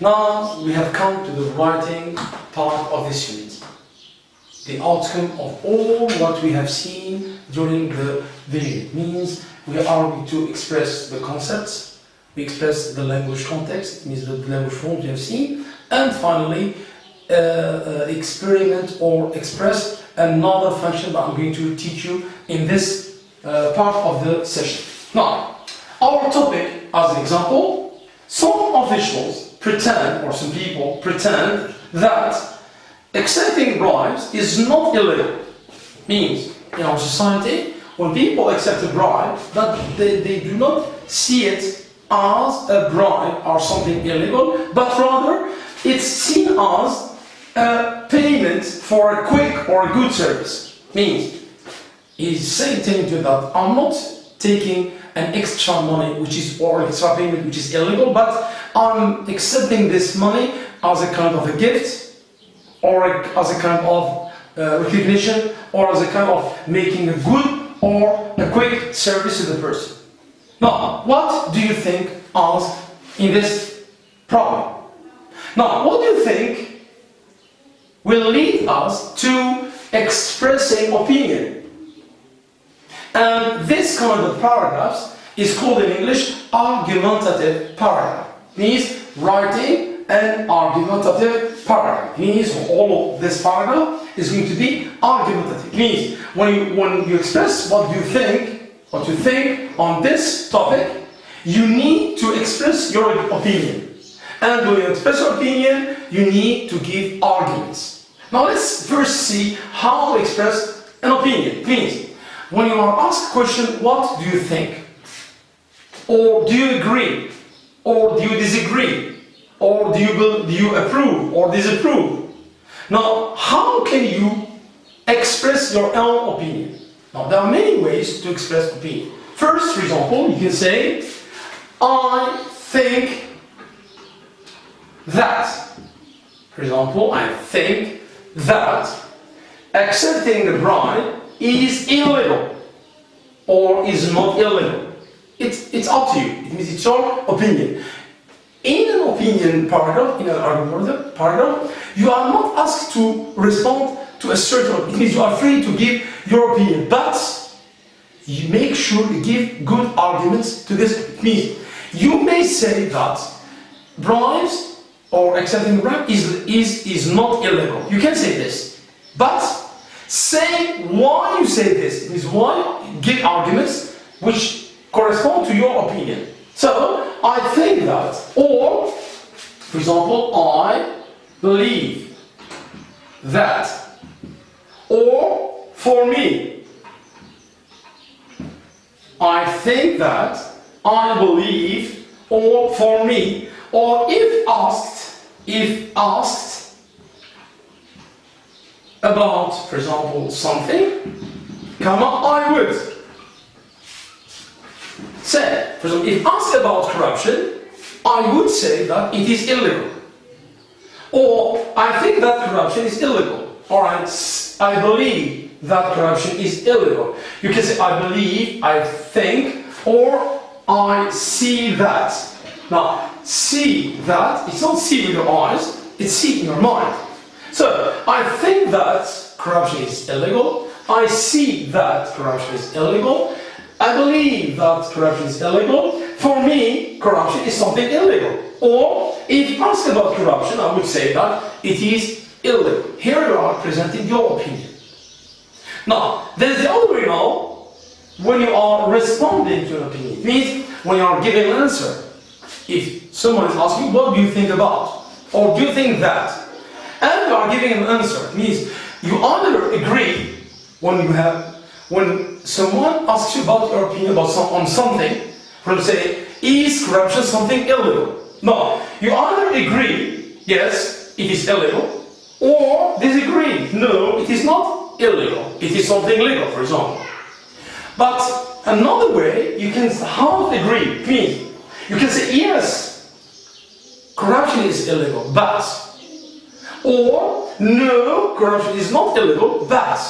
Now we have come to the writing part of this unit. The outcome of all what we have seen during the unit means we are going to express the concepts, we express the language context, it means the language forms we have seen, and finally experiment or express another function that I'm going to teach you in this part of the session. Now, our topic as an example, some officials pretend, or some people pretend, that accepting bribes is not illegal. Means, in our society, when people accept a bribe, that they do not see it as a bribe or something illegal, but rather it's seen as a payment for a quick or a good service. Means, he's telling you that I'm not taking an extra money or extra payment which is illegal, but I'm accepting this money as a kind of a gift, or as a kind of recognition, or as a kind of making a good or a quick service to the person. Now, what do you think as in this problem? Now, what do you think will lead us to expressing opinion? And this kind of paragraphs is called in English argumentative paragraph. Means writing an argumentative paragraph. Means all of this paragraph is going to be argumentative. Means when you express what you think on this topic, you need to express your opinion. And when you express your opinion, you need to give arguments. Now let's first see how to express an opinion. Means when you are asked a question, what do you think? Or do you agree? Or do you disagree? Or do you approve or disapprove? Now, how can you express your own opinion? Now, there are many ways to express opinion. First, for example, you can say, I think that. For example, I think that accepting the bribe is illegal or is not illegal. It's up to you. It means it's your opinion. In an opinion paragraph, in an argument paragraph, you are not asked to respond to a certain. It means you are free to give your opinion, but you make sure you give good arguments to this. It means you may say that bribes or accepting bribe is not illegal. You can say this, but say why you say this. It means why give arguments which correspond to your opinion. So, I think that, or, for example, I believe that, or, for me, I think that, I believe, or for me, or if asked about, for example, something, I would. Say, for example, if asked about corruption, I would say that it is illegal. Or, I think that corruption is illegal. Or, I believe that corruption is illegal. You can say, I believe, I think, or I see that. Now, see that, it's not see with your eyes, it's see in your mind. So, I think that corruption is illegal. I see that corruption is illegal. I believe that corruption is illegal. For me, corruption is something illegal. Or, if asked about corruption, I would say that it is illegal. Here you are presenting your opinion. Now, there is the other way now, when you are responding to an opinion. It means when you are giving an answer. If someone is asking, what do you think about? Or do you think that? And you are giving an answer. It means you either agree when someone asks you about your opinion on something, for example, say, is corruption something illegal? No, you either agree, yes, it is illegal, or disagree, no, it is not illegal, it is something legal, for example. But another way, you can half agree, means you can say, yes, corruption is illegal, but, or, no, corruption is not illegal, but,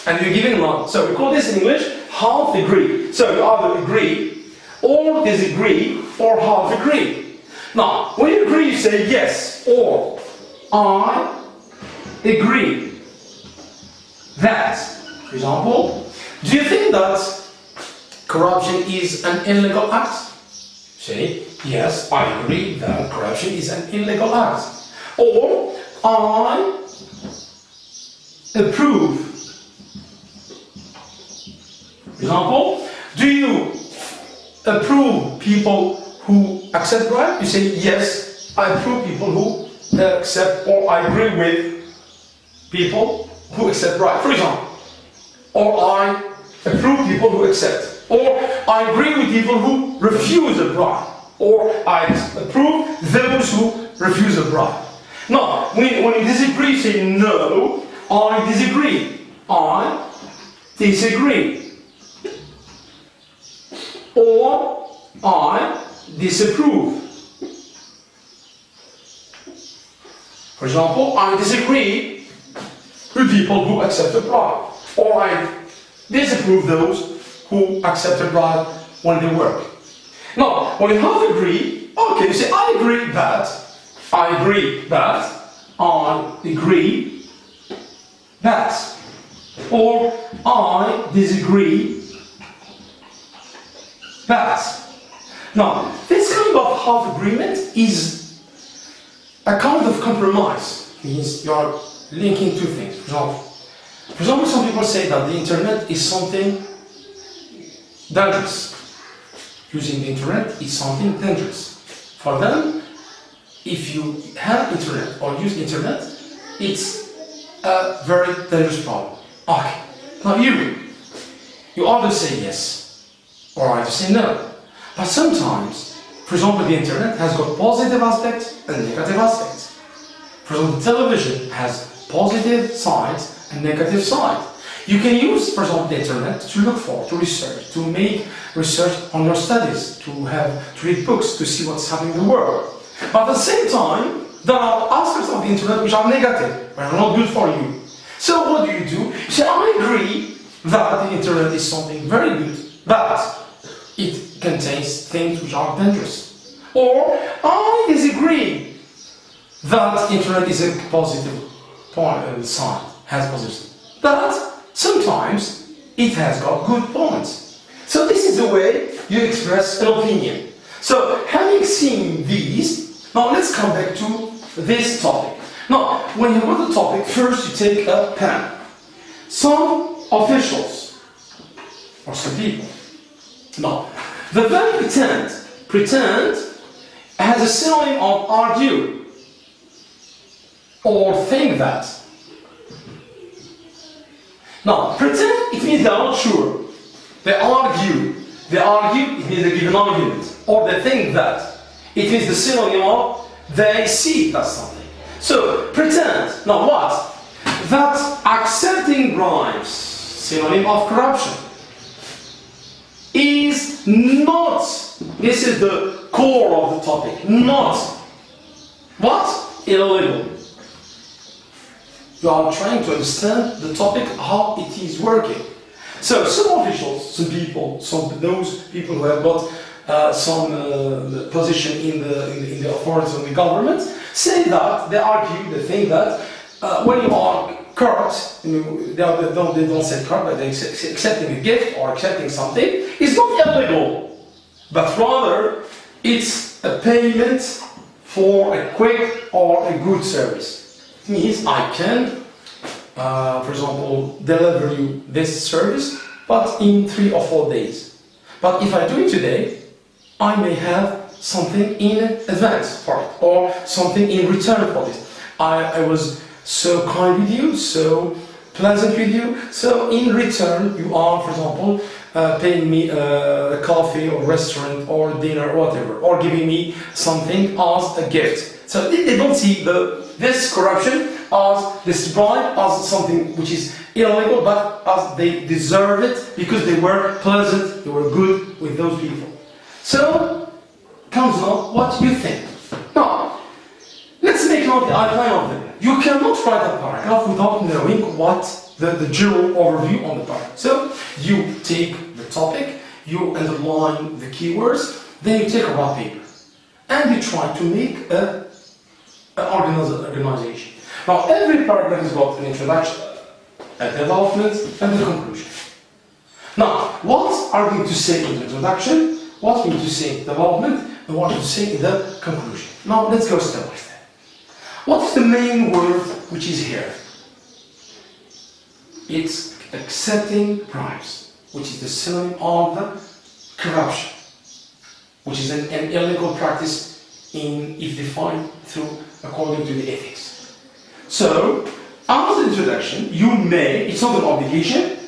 and you're giving one. So we call this in English half agree. So you either agree, or disagree, or half agree. Now, when you agree, you say yes, or I agree that. For example, do you think that corruption is an illegal act? Say, yes, I agree that corruption is an illegal act. Or, I approve. For example, do you approve people who accept bribe? You say, yes, I approve people who accept, or I agree with people who accept bribe. For example, or I approve people who accept, or I agree with people who refuse a bribe, or I approve those who refuse a bribe. Now, when you disagree, you say no, I disagree, I disagree, or I disapprove. For example, I disagree with people who accept a bribe, or I disapprove those who accept a bribe when they work. Now, when you have agree, okay, you say I agree that, I agree that, I agree that, or I disagree that. Now, this kind of half agreement is a kind of compromise. It means you are linking two things. For example, some people say that the internet is something dangerous. Using the internet is something dangerous. For them, if you have internet or use internet, it's a very dangerous problem. Okay. Now you either say yes or either say no. But sometimes, for example, the internet has got positive aspects and negative aspects. For example, television has positive sides and negative sides. You can use, for example, the internet to look for, to research, to make research on your studies, to read books, to see what's happening in the world. But at the same time, there are aspects of the internet which are negative, which are not good for you. So what do? You say, I agree that the internet is something very good, but it contains things which are dangerous. Or I disagree that internet is a positive sign, has positive. But sometimes it has got good points. So this is the way you express an opinion. So having seen these, now let's come back to this topic. Now, when you got the topic, first you take a pen. Some officials, or some people. Now, the verb pretend has a synonym of argue, or think that. Now, pretend, it means they are not sure. They argue. They argue, it means they give an argument. Or they think that. It means the synonym of they see that's something. So, pretend. Now what? That accepting bribes, synonym of corruption, is not, this is the core of the topic, not, what? Illegal. You are trying to understand the topic, how it is working. So some officials, some people, those people who have got some position in the authorities of the government, say that, they argue, they think that when you are corrupt, they don't say corrupt, but they're accepting a gift or accepting something, it's not illegal, but rather it's a payment for a quick or a good service. It means I can, for example, deliver you this service, but in 3 or 4 days. But if I do it today, I may have something in advance for it, or something in return for this. I was so kind with you, so pleasant with you, so in return you are, for example, paying me a coffee or restaurant or dinner or whatever, or giving me something as a gift. So they don't see this corruption as this bribe as something which is illegal, but as they deserve it because they were pleasant, they were good with those people. So comes now what you think. Now, let's make now the outline of them. You cannot write a paragraph without knowing what the general overview on the paragraph. So you take the topic, you underline the keywords, then you take a raw paper. and you try to make an organization. Now, every paragraph has got an introduction, a development, and a conclusion. Now, what are we going to say in the introduction, what are we going to say in the development, and what are we going to say in the conclusion? Now, let's go step by step. What is the main word which is here? It's accepting bribes, which is the synonym of the corruption, which is an illegal practice if defined according to the ethics. So, after the introduction, it's not an obligation,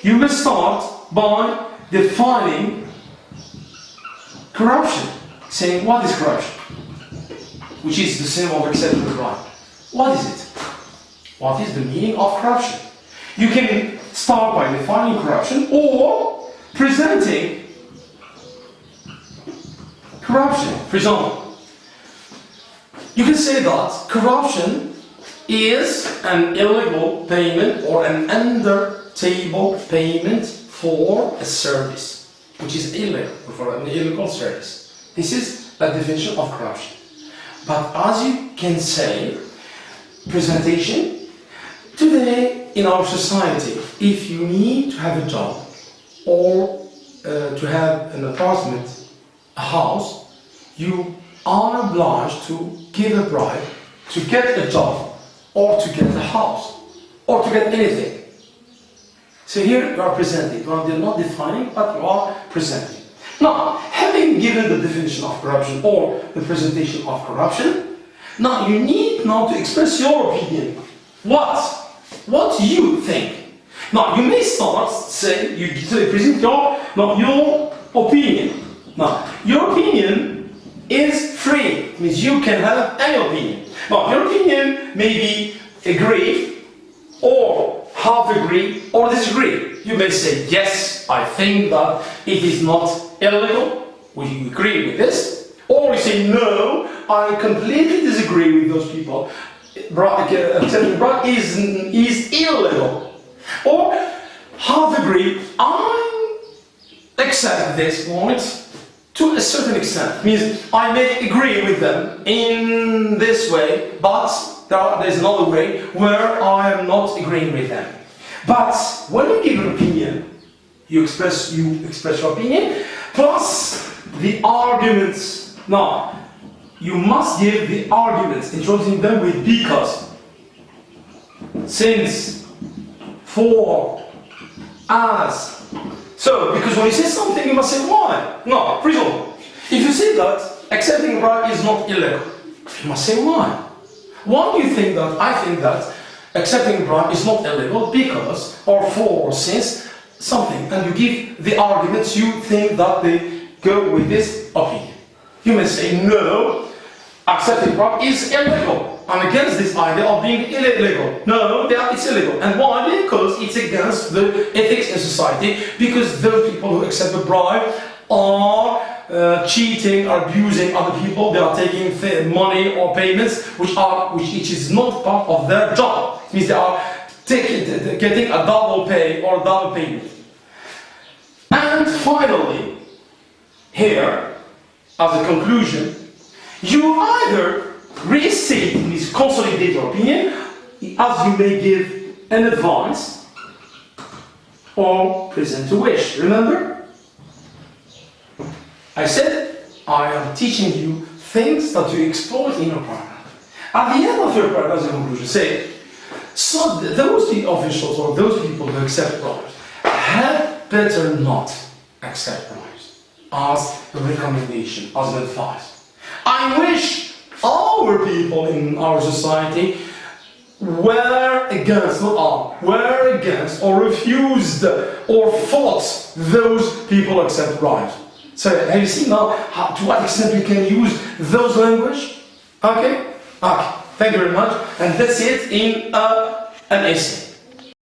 you will start by defining corruption, saying what is corruption, which is the synonym of accepting the bribe. What is it? What is the meaning of corruption? You can start by defining corruption or presenting corruption. For example, you can say that corruption is an illegal payment or an under-table payment for a service, which is illegal, for an illegal service. This is a definition of corruption. But as you can say, presentation, today in our society, if you need to have a job or to have an apartment, a house, you are obliged to give a bribe to get a job or to get a house or to get anything. So here you are presenting, you are not defining, but you are presenting. Now, having given the definition of corruption or the presentation of corruption, now you need to express your opinion. What do you think? Now, you may start, you present your opinion. Now, your opinion is free, it means you can have any opinion. Now, your opinion may be agree, or half agree, or disagree. You may say, yes, I think that it is not illegal, we agree with this. Or you say, no, I completely disagree with those people. Accepting bribe is illegal. Or half agree, I accept this point to a certain extent. Means I may agree with them in this way, but there's another way where I am not agreeing with them. But when you give an opinion, you express your opinion, plus the arguments. Now, you must give the arguments, introducing them with because, since, for, as. So, because when you say something, you must say why. No, for example, if you say that accepting a bribe is not illegal, you must say why. Why do you think that I think that accepting a bribe is not illegal because, or for, or since, something, and you give the arguments you think that they go with this opinion. You may say, no, accepting bribe is illegal. I'm against this idea of being illegal. No, it's illegal. And why? Because it's against the ethics in society, because those people who accept a bribe are cheating, are abusing other people, they are taking money or payments which is not part of their job. It means they are getting a double pay or double payment. And finally, here, as a conclusion, you either restate, means consolidate your opinion, as you may give an advice, or present a wish. Remember? I said I am teaching you things that you exploit in your paragraph. At the end of your paragraph, as a conclusion, say, so those officials or those people who accept bribes had better not accept bribes as a recommendation, as an advice. I wish our people in our society were against or refused or fought those people who accept bribes. So have you seen now to what extent we can use those language? Okay? Okay. Thank you very much. And that's it in an essay.